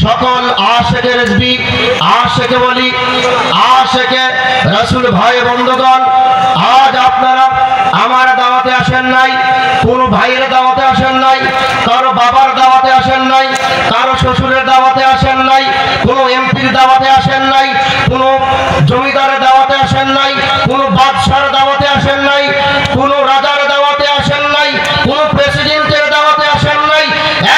সকল আশেকে রেজবি, আশেকে বলি, আশেকে রাসূল ভাই বন্ধুগণ, আজ আপনারা আমার দাওয়াতে আসেন নাই, কোন ভাইয়ের দাওয়াতে আসেন নাই, কারো বাবার দাওয়াতে আসেন নাই, কারো শ্বশুরের দাওয়াতে আসেন নাই, কোন এমপির দাওয়াতে আসেন নাই, কোন জমিদারের দাওয়াতে আসেন নাই, কোন বাদশার দাওয়াতে আসেন নাই, কোন রাজার দাওয়াতে আসেন নাই, কোন প্রেসিডেন্টের দাওয়াতে আসেন নাই।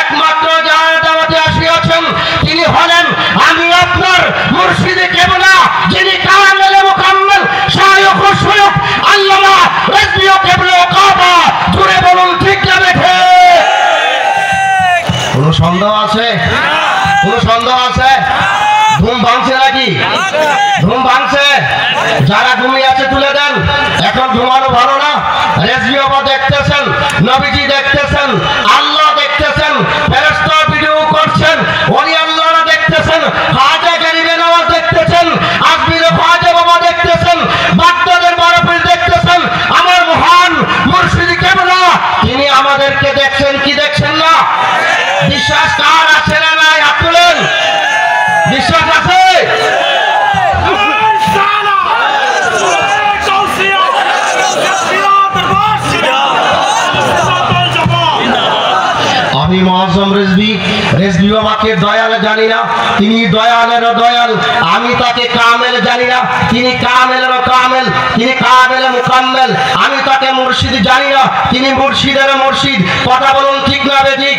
একমাত্র যার দাওয়াতে আসিয়াছেন তিনি হলেন আমি আপনার মুর্শিদে কেবলা, যিনি কামেল মুকাম্মেল শায়খ ও শুয়ুখ আল্লামা রেজবি ও কেবলা কাবা। জুড়ে বলুন ঠিক না বেঠে? কোন সন্দেহ আছে? কোন সন্দেহ আছে? ঘুম ভাঙছে নাকি? ঘুম ভাঙছে? যারা ঘুমিয়ে আছে তুলে দেন, এখন ঘুমানো ভালো না। রেজবি বাবা দেখতেছেন, নবীজি দেখতেছেন, আল্লাহ দেখতেছেন, ফেরেশতা ভিডিও করছেন, ওলি আল্লাহরা দেখতেছেন, খাজা গরিবে নওয়াজ দেখতেছেন, আজমির খাজা বাবা দেখতেছেন, বাগদাদের বরফিল দেখতেছেন, আমার মহান মুর্শিদ কেবলা তিনি আমাদেরকে দেখছেন কি দেখছেন না? বিশ্বাস কার আছে না নাই? হাত তুলেন। বিশ্বাস আছে? আমি মহাজম রেজবি, রেজবি বাবাকে দয়াল জানি না, তিনি দয়ালের দয়াল। আমি তাকে কামেল জানি না, তিনি কামেলের কামেল, তিনি কামেল মুকাম্মেল। আমি তাকে মুর্শিদ জানি না, তিনি মুর্শিদের মুর্শিদ। কথা বলুন ঠিক না বেঠিক?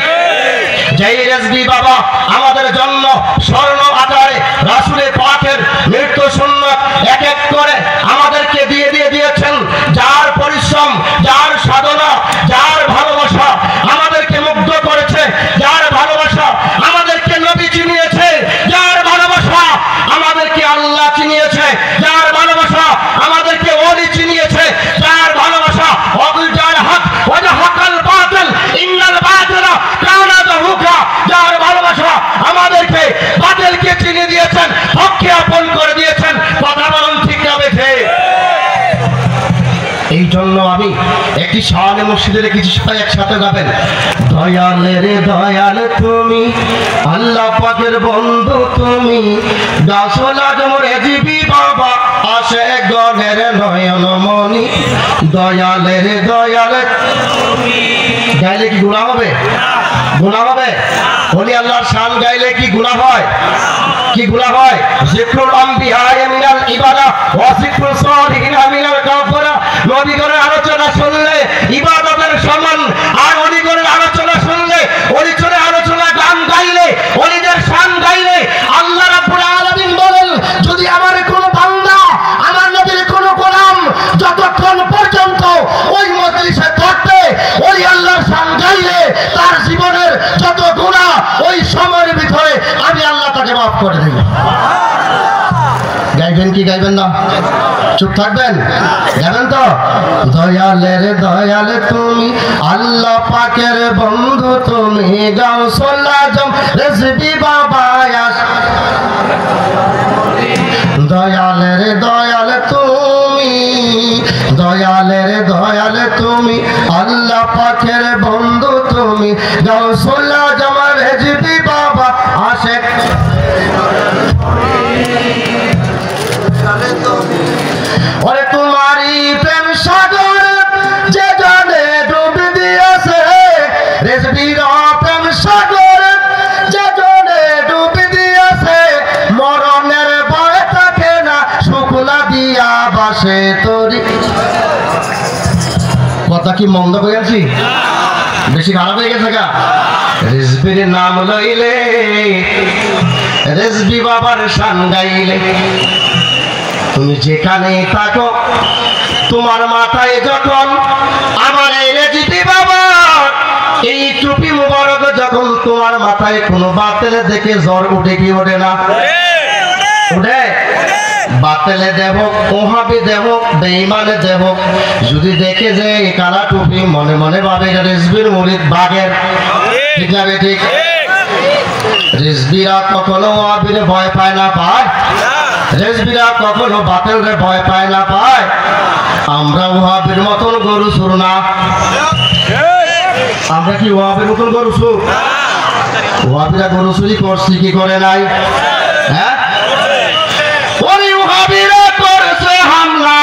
যেই রেজবি বাবা আমাদের জন্য স্বর্ণ আকারে রাসূলের পাকের মৃত্যু সুন্নাত এক এক করে আমাদেরকে দিয়ে দিয়েছেন। যার পরিশ্রম, যার সাধনা, যার ভালোবাসা আমাদেরকে মুগ্ধ করেছে, যার ভালোবাসা আমাদেরকে নবী চিনিয়েছে, যার ভালোবাসা আমাদেরকে আল্লাহ চিনিয়েছে, যার ভালোবাসা আমাদেরকে ওলি চিনিয়েছে, যার ভালোবাসা অগুলজার হক ওয়া হকাল বাতিল ইন্নাল বাতিলা কানা যাহুকা, যার ভালোবাসা আমাদেরকে বাতিলকে চিনিয়ে দিয়েছেন, হককে আপন করে দিয়েছেন। কথা বলুন ঠিক না বেঠে? এই জন্য আমি একটি শানে মসজিদে রেখেছি, সবাই একসাথে গাবেন। দয়ালে রে দয়াল তুমি, আল্লাহ পাকের বন্ধু তুমি, গাছলা আজম রেজবি বাবা আসে গণের নয়ন মনি। দয়ালে রে দয়াল তুমি, গাইলে কি গুনাহ হবে? গুনাহ হবে? ওলি আল্লাহর শান গাইলে কি গুনাহ হয়? কি গুনাহ হয়? যিকরুল আম্বিয়া মিনাল ইবাদা ওয়া যিকরুস সালিহিন মিনাল কাফারা। নবীগণের আলোচনা শুনলে ইবাদতের সমান, আর ওলিগণের আলোচনা শুনলে, ওলিগণের আলোচনা গান গাইলে, ওলিদের শান গাইলে আল্লাহ রাব্বুল আলামিন বলেন, যদি আমার কোন বান্দা, আমার নবীর কোন গোলাম যতক্ষণ পর্যন্ত ওই মজলিসে থাকবে, ওলি আল্লাহর শান গাইলে তার জীবনের যত গুনাহ ওই সময়ের ভিতরে আমি আল্লাহ তাকে মাফ করে দেব। গাইবেন কি গাইবেন না? চুপ থাকবেন? গাবেন তো? দয়ালে রে দয়ালে তুমি, আল্লাহ পাকের বন্ধু তুমি, গাউসুল আজম রেজবি বাবা আসে। দয়ালে রে দয়ালে তুমি, দয়ালে রে দয়ালে তুমি, আল্লাহ পাকের বন্ধু তুমি, গাউসুল আজম রেজবি বাবা আসে। ওরে তোমারই প্রেম সাগর যে জলে ডুব দিয়েছে, রেজবির প্রেম সাগর যে জলে ডুব দিয়েছে, মরণের ভয় থাকে না শুকলা দিয়া বাসে তরি। কথা কি মন্দ করেছি? বেশি খারাপ হয়ে গেছে গা? রেজবির নাম লইলে, রেজবি বাবার শান গাইলে, তুমি যেখানে থাকো তোমার মাথায় যখন আমার এই রেজবি বাবা এই টুপি মুবারক যখন তোমার মাথায় কোনো বাতেলে দেখে জ্বর উঠে কি ওঠে না? উঠে। বাতেলে দেব, ওহাবি দেব, বেঈমানে দেব, যদি দেখে যে কালা টুপি মনে মনে ভাবে রেজবির মুরিদ বাগের, ঠিক না ঠিক? রেজবিরা কখনো ওহাবিরে ভয় পায় না, পায়? রেজবিরা কখনো বাতিলরে ভয় পায় না, পায়? আমরা ওহাবির মতন গরু সুর না। আমরা কি ওহাবির মতন গরু সুর? ওয়াহাবিরা গরু চুরি করছে কি করে নাই? হ্যাঁ, ওই ওয়াহাবিরা করেছে হামলা,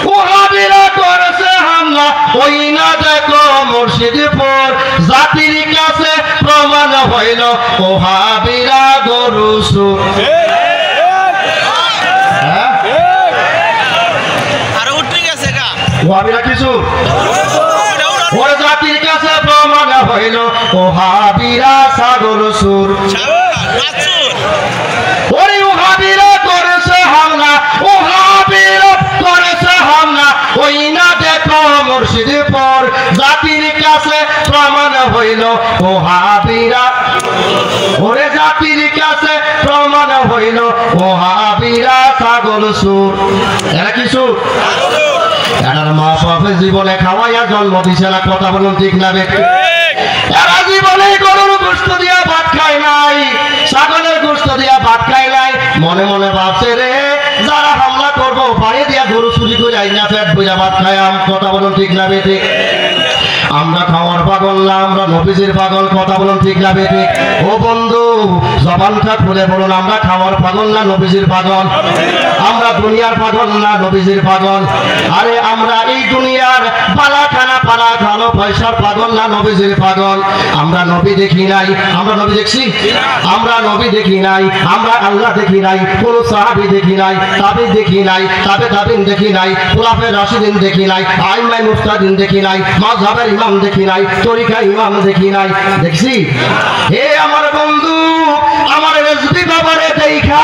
ওয়াহাবিরা করেছে হামলা। ওই না দেখো মুর্শিদপুর জাতির কাছে প্রমাণ হইল ওয়াহাবিরা গরু চুরি। ওয়াহাবিরা কিছু ওর জাতির কাছে প্রমাণ হইল ওয়াহাবিরা ছাগল চোর। ওরে ওয়াহাবিরা করেছে হামলা, ওয়াহাবিরা করেছে হামলা। ওই না দেখো মুর্শিদপুর জাতির কাছে প্রমাণ হইল ওয়াহাবিরা, ওরে জাতির কাছে প্রমাণ হইল ওয়াহাবিরা ছাগল চোর। এরা কিছু এনার মা বাপের জীবনে খাওয়াইয়া জন্ম দিছে না, কথা বলুন ঠিক না বেঠিক? এরা জীবনে গরুর গোশত দিয়া ভাত খায় নাই, ছাগলের গোশত দিয়া ভাত খায় নাই। মনে মনে ভাবছে রে যারা হামলা করবো পায়ে দিয়া গরু চুরি করে আইনা পেট বুঝা ভাত খায়াম, কথা বলুন ঠিক না বেঠিক? আমরা খাওয়ার পাগল না, আমরা নবীজির পাগল, কথা বলুন ঠিক না বেঠিক? ও বন্ধু জবানটা খুলে বলুন, আমরা খাওয়ার পাগল না নবীজির পাগল? আমরা দুনিয়ার পাগল না নবীজির পাগল? আরে আমরা এই দুনিয়ার পালা খানা পালা খানো পয়সার পাগল না নবীজির পাগল? আমরা নবী দেখি নাই, আমরা নবী দেখছি? আমরা নবী দেখি নাই, আমরা আল্লাহ দেখি নাই, কোন সাহাবী দেখি নাই, তাবিঈ দেখি নাই, তাবিঈন দেখি নাই, খুলাফায়ে রাশিদিন দেখি নাই, আইম্মায়ে মুজতাহিদিন দেখি নাই, মাযহাবের ইমাম দেখি নাই, তরিকা ইমাম দেখি নাই, দেখছি? হে আমার বন্ধু, আমার রেজবি বাবারে দেখা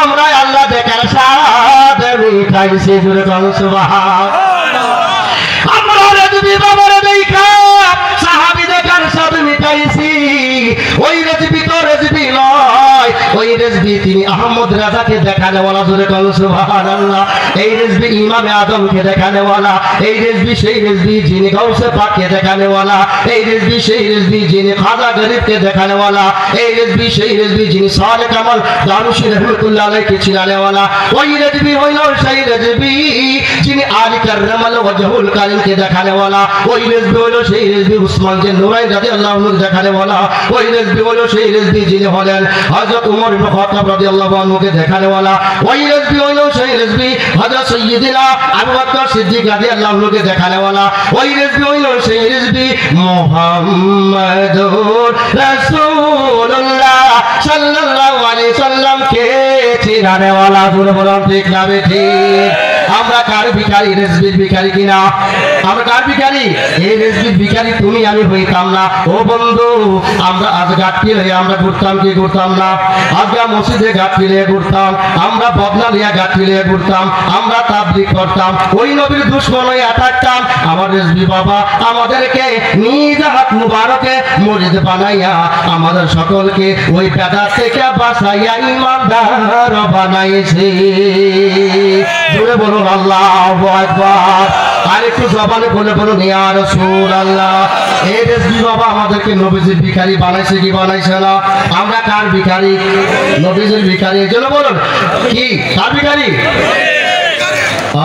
আমরা আল্লাহ দেখার স্বাদ মিটাইছি, জোরে বলো সুবহানাল্লাহ। আমরা রেজবি বাবারে দেখা সাহাবী দেখার স্বাদ মিটাইছি। ওই রেজবি তো রেজবি নয়, ওই রেজবি তিনি আহমদ রাজাকে দেখানে ওয়ালা, জোরে বলো সুবহানাল্লাহ। এই রেজবি ইমামে আজমকে দেখানে ওয়ালা, এই রেজবি সেই রেজবি যিনি গাউসে পাককে দেখানে ওয়ালা, এই রেজবি সেই রেজবি যিনি খাজা গরিবকে দেখানে ওয়ালা, এই রেজবি সেই রেজবি যিনি সালেহ কামাল দারুশি রহমাতুল্লাহ আলাইহি চিনানে ওয়ালা। ওই রেজবি হইল সেই রেজবি যিনি আলী কাররামাল ওয়াজহুল কারীমকে দেখানে ওয়ালা। ওই রেজবি হইল সেই রেজবি উসমান যে নুরাইন রাদিয়াল্লাহু আনহু দেখানে ওয়ালা। ওই রেজবি হইল সেই রেজবি যিনি হলেন হযরত ওমর ইবনে খাত্তাব রাদিয়াল্লাহু আনহুকে দেখানে ওয়ালা। ওই রেজবি হইল সেই রেজবি হযরত সাইয়্যিদিনা আবু বকর সিদ্দিক রাদিয়াল্লাহু আনহুকে দেখানে ওয়ালা। ওই রেজবি হইল সেই রেজবি মুহাম্মাদুর রাসূলুল্লাহ সাল্লাল্লাহু আলাইহি সাল্লামকে চিনানে ওয়ালা, জোরে বলুন ঠিক না বেঠিক? আমরা কার ভিখারি? রেজবির ভিখারি কিনা? আমরা কার ভিখারি? এই রেজবির ভিখারি তুমি আমি হইতাম না। ও বন্ধু আমরা আজ গাঠি হয়ে আমরা ঘুরতাম কি ঘুরতাম না? আজকে মসজিদে গাঠি নিয়ে ঘুরতাম, আমরা বদলা নিয়ে গাঠি নিয়ে ঘুরতাম, আমরা তাবলীগ করতাম, ওই নবীর দুশমন হয়ে থাকতাম। আমার রেজবি বাবা আমাদেরকে নিজ হাত মুবারকে মুরিদ বানাইয়া আমাদের সকলকে ওই বেদাত থেকে বাঁচাইয়া ইমানদার বানাইছে। জোরে বলুন আল্লাহু আকবার। আর একটু জবানে বলে বলুন ইয়া রাসূলুল্লাহ। এই রেজবি বাবা আমাদেরকে নবীজির ভিখারি বানাইছে কি বানাইছে না? আমরা কার ভিখারি? নবীজির ভিখারি। এই জন্য বলুন কি কার ভিখারি?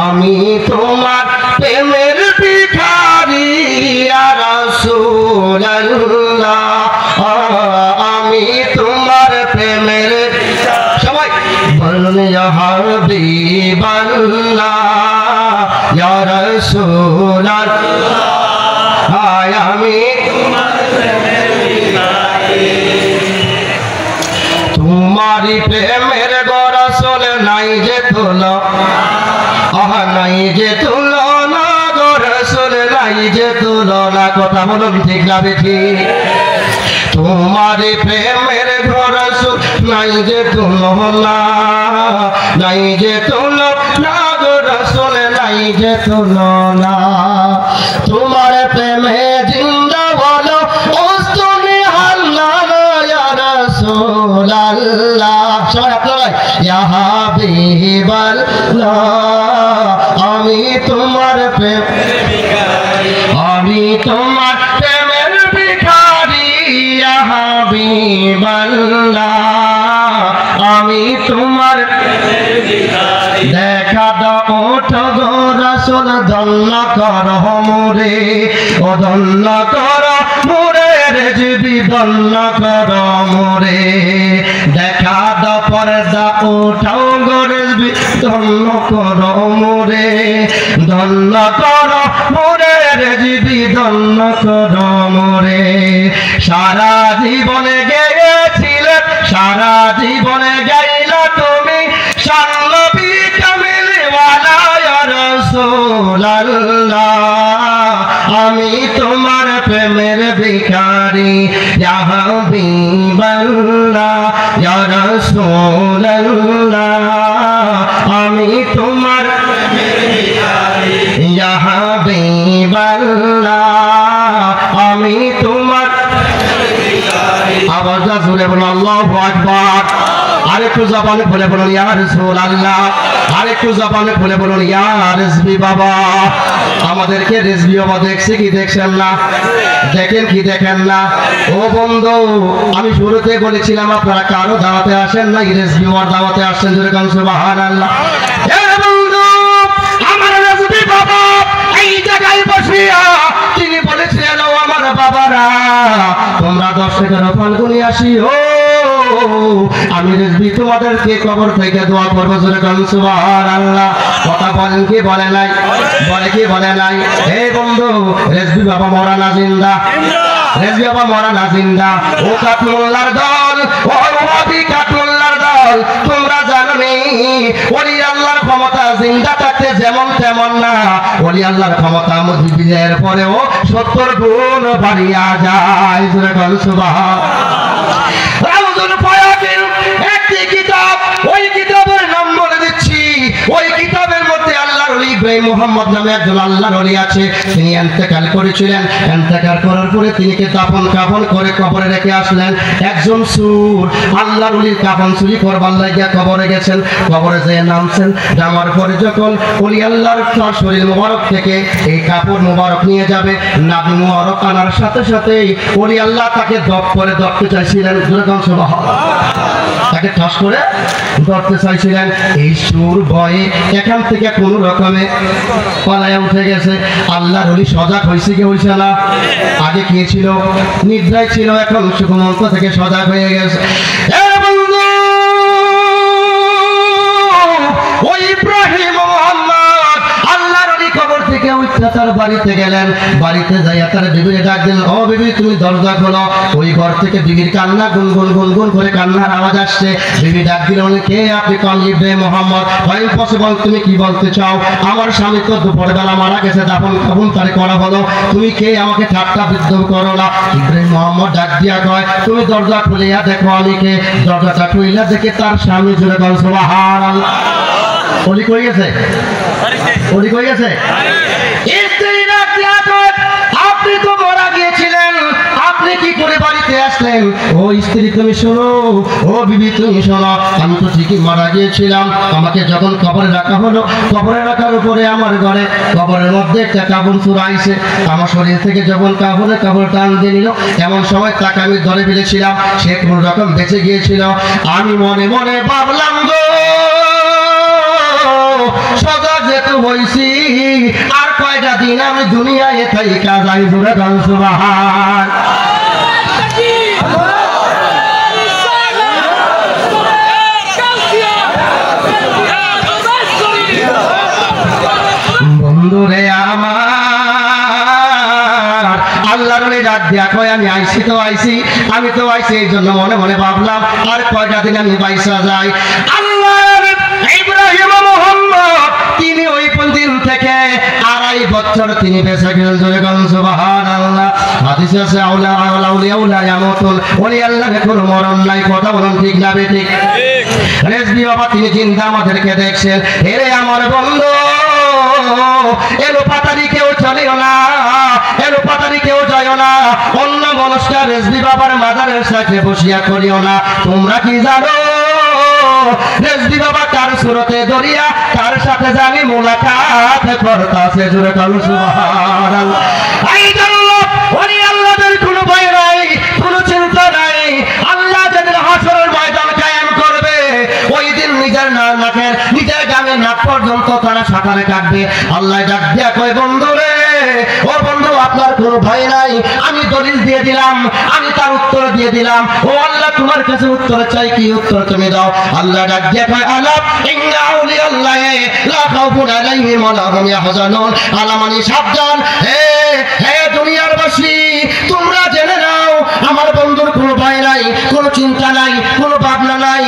আমি তোমার প্রেমের ভিখারি ইয়া রাসূলুল্লাহ, আমি তোমার প্রেমের সবাই বলুন ইয়া হাবিবাল্লাহ ইয়া রাসূলুল্লাহ, আমি তোমার প্রেমের ভিখারি। তোমারই প্রেমের গরসল নাই যে তুলো, নাই যে তুলনা গো রাসূল, নাই যে তুলনা, কথা বলুন ঠিক না বেঠিক? তোমার প্রেমের গো রাসূল নাই যে তুলনা, নাই যে তুলনা গো রাসূল, নাই যে তুলনা। তোমার প্রেমে জিন্দা বলো ওস্তমি আল্লাহ ইয়া রাসূলুল্লাহ, সবাই আপনারা ইয়া হাবিবাল্লাহ, আমি তোমার প্রেমের ভিখারি, আমি তোমার প্রেমের ভিখারি ইয়া হাবিবাল্লাহ, আমি তোমার প্রেমের ভিখারি। দেখা দাও ওঠো গো রাসূল, ধন্য করো মোরে, ও ধন্য করো মোরে রেজবি ধন্য করো মোরে দেখা দাও পর্দা ওঠাও গো রেজবি ধন্য করো মোরে ধন্য করো মোরে রেজবি ধন্য করো মোরে সারা জীবনে গেয়েছিলে সারা জীবনে গাইলা তুমি শানবী কামিলওয়ালা ইয়া রাসূলুল্লাহ আমি তোমার প্রেমের ভিখারি ইয়া হাবিবাল্লাহ ইয়া রাসূলুল্লাহ আমি তোমার প্রেমের ভিখারি ইয়া হাবিবাল্লাহ আমি তোমার আওয়াজ জোরে বলুন আল্লাহু আকবার আরেকটু জবানে খুলে বলুন ইয়া রাসূলুল্লাহ আরেকটু জবানে খুলে বলুন ইয়া রেজবি বাবা আমাদেরকে রেজবি বাবা দেখছে কি দেখছেন না দেখেন কি দেখেন না ও বন্ধু আমি শুরুতে বলেছিলাম আপনারা কারো দাওয়াতে আসেন না রেজবি বাবার দাওয়াতে আসেন জোরে কান সুবহানাল্লাহ এ বন্ধু আমার রেজবি বাবা এই জায়গায় বসিয়া তিনি বলেছিলেন ও আমার বাবারা তোমরা 10 টাকার ফাল্গুনি আসিও আমি রেজবি তোমাদেরকে কবর থেকে দোয়া করবো জোরে কান সুবহানাল্লাহ কথা বলেন কি বলে নাই বলে কি বলে নাই হে বন্ধু রেজবি বাবা মরা না জিন্দা রেজবি বাবা মরা না জিন্দা ও কাতমুল্লার দল ও ওয়াবি কাতমুল্লার দল তোমরা জানো নি ওলি আল্লাহর ক্ষমতা জিন্দা থাকতে যেমন তেমন না ওলি আল্লাহর ক্ষমতা বিজয়ের পরেও 70 গুণ বাড়িয়া যায় জোরে কান সুবহানাল্লাহ রাউজুল ফায়াতিল একটি কিতাব ওই কিতাবের নাম বলে দিচ্ছি ওই কিতাবের মধ্যে আল্লাহর ওলি ইব্রাহিম মুহাম্মদ নামে একজন আল্লাহর ওলি আছে তিনি ইন্তেকাল করেছিলেন ইন্তেকাল করার পরে তিনিকে দাফন কাফন করে কবরে রেখে আসলেন একজন সুর আল্লাহর ওলির কাফন চুরি করবার লাগিয়া কবরে গেছেন কবরে যেয়ে নামছেন নামার পরে যখন ওলি আল্লাহর শরীর মোবারক থেকে এই কাপড় মোবারক নিয়ে যাবে নাভি মোবারক আনার সাথে সাথেই ওলি আল্লাহ তাকে দপ করে ধরতে চাইছিলেন তাকে ঠাস করে ধরতে চাইছিলেন এই সুর ভয়ে এখান থেকে কোন রকমে পালায়া উঠে গেছে আল্লাহর ওলি সজাগ হয়েছে কি হয়েছে না আগে কে ছিল নিদ্রায় ছিল এখন সুখমন্ত থেকে সজাগ হয়ে গেছে ওই ইব্রাহিম মুহাম্মদ আল্লাহর ওলি কবর থেকে উঠে তার বাড়িতে গেলেন বাড়িতে যাইয়া তার বিবিকে ডাক দিলেন ও বিবি তুমি দরজা খোলো ওই ঘর থেকে বিবির কান্না গুনগুন গুনগুন করে কান্নার আওয়াজ আসছে বিবি ডাক দিলেন কে আপনি কোন ইব্রাহিম মুহাম্মদ ভাই পসিবল তুমি কি বলতে চাও আমার স্বামী তো দুপুরবেলা মারা গেছে দাফন কাফন তারে করা হলো তুমি কে আমাকে ঠাট্টা বিদ্রুপ করো না ইব্রাহিম মুহাম্মদ ডাক দিয়া কয় তুমি দরজা খুলিয়া দেখো আমি কে দরজাটা খুলিয়া দেখে তার স্বামী জুড়ে বল সুবহানাল্লাহ ওলি কই গেছে ওলি কই গেছে আপনি তো মারা গিয়েছিলেন আপনি কি করে বাড়িতে আসলেন ও স্ত্রী তুমি শোনো ও বিবি তুমি শোনো আমি তো ঠিকই মারা গিয়েছিলাম আমাকে যখন কবরে রাখা হলো কবরে রাখার উপরে আমার ঘরে কবরের মধ্যে একটা কাপড় চুরাইছে আমার শরীর থেকে যখন কাপড় টান দিয়ে নিল এমন সময় তাকে আমি ধরে ফেলেছিলাম সে কোন রকম বেঁচে গিয়েছিল আমি মনে মনে ভাবলাম গো সদা যেতে হইছি আর কয়টা দিন আমি দুনিয়ায় থাইকা যাই জোরে গান সুবহান বন্ধুরে আমার আল্লাহর ওলি রাত দিয়া কয় আমি আমি তো আইছি এই জন্য মনে মনে ভাবলাম আর কয়টা দিন আমি বাইসা যাই আল্লাহর ইব্রাহিম মুহাম্মদ তিনি ওই দিন থেকে 2.5 বছর তিনি বেঁচে গেলেন জোরে গান সুবহানাল্লাহ হাদিসে আছে আউলিয়া ইয়ামুতুন ওলি আল্লাহর কোনো মরণ নাই কথা বলুন ঠিক না বেঠিক রেজবি বাবা তিনি জিন্দা আমাদেরকে দেখছেন এরে আমার বন্ধু এলো পাতারি কেউ চলিও না এলো পাতারি কেউ যাইও না অন্য মানুষটা রেজবি বাবার মাজারের সাথে বসিয়া করিও না তোমরা কি জানো রেজবি বাবা কার সুরতে দরিয়া কার সাথে জানি মুলাকাত করতাছে জোরে কাল সুবহানাল্লাহ এই জন্য ওলি আল্লাহদের কোনো ভয় নাই কোনো চিন্তা নাই আল্লাহ যেদিন হাসরের ময়দান কায়েম করবে ওই দিন নিজের নাকের নিজের গানের নাক পর্যন্ত তারা সাঁতারে কাটবে আল্লাহ ডাক দিয়া কয় বন্ধু রে ও বন্ধু আপনার কোনো ভয় নাই আমি দলিল দিয়ে দিয়ে দিলাম, আমি তার উত্তর দিয়ে দিলাম। ও আল্লাহ, তোমার কাছে উত্তর চাই, কি উত্তর তুমি দাও। আল্লাহ ডাক দিয়ে কয় আলা ইন্না আউলিয়াল্লাহি লা খাউফুন আলাইহিম ওয়া লা হুম ইয়াহজানুন। আলা মানে সাবধান, হে হে দুনিয়ার বাসী, তোমরা জেনে নাও আমার বন্ধুর কোনো ভয় নাই, কোনো চিন্তা নাই, কোনো ভাবনা নাই।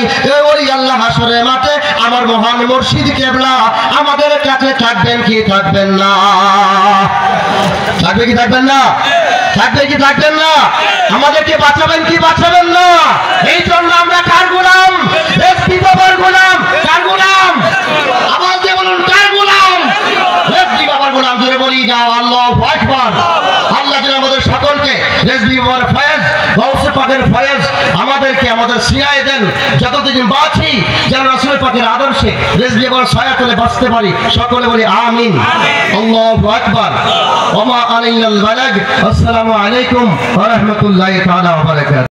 ওই আল্লাহ হাসরের মাঠে আমার মহান মুর্শিদ কেবলা আমাদের কাছে থাকবেন কি থাকবেন না? থাকবে কি থাকবেন না? থাকবে কি থাকবেন না? আমাদেরকে বাঁচাবেন কি বাঁচাবেন না? এই জন্য আমরা কার গোলাম? এসপি বাবার গোলাম। কার গোলাম? আওয়াজ দিয়ে বলুন, কার গোলাম? এসপি বাবার গোলাম। জোরে বলি যাও আল্লাহু আকবার। আল্লাহ যেন আমাদের সকলকে এসপি বাবার ফয়েজ, গাউসে পাকের ফয়েজ আমাদেরকে আমাদের সিনায় দেন। যতদিন বাঁচি যেন রাসূল পাকের আদর্শে এসপি বাবার ছায়াতলে বাঁচতে পারি। সকলে বলি আমিন। আল্লাহু আকবার। ওয়া মা আলাইনাল বালাগ। আসসালামু আলাইকুম ওয়া রাহমাতুল্লাহি তাআলা ওয়া বারাকাতুহু।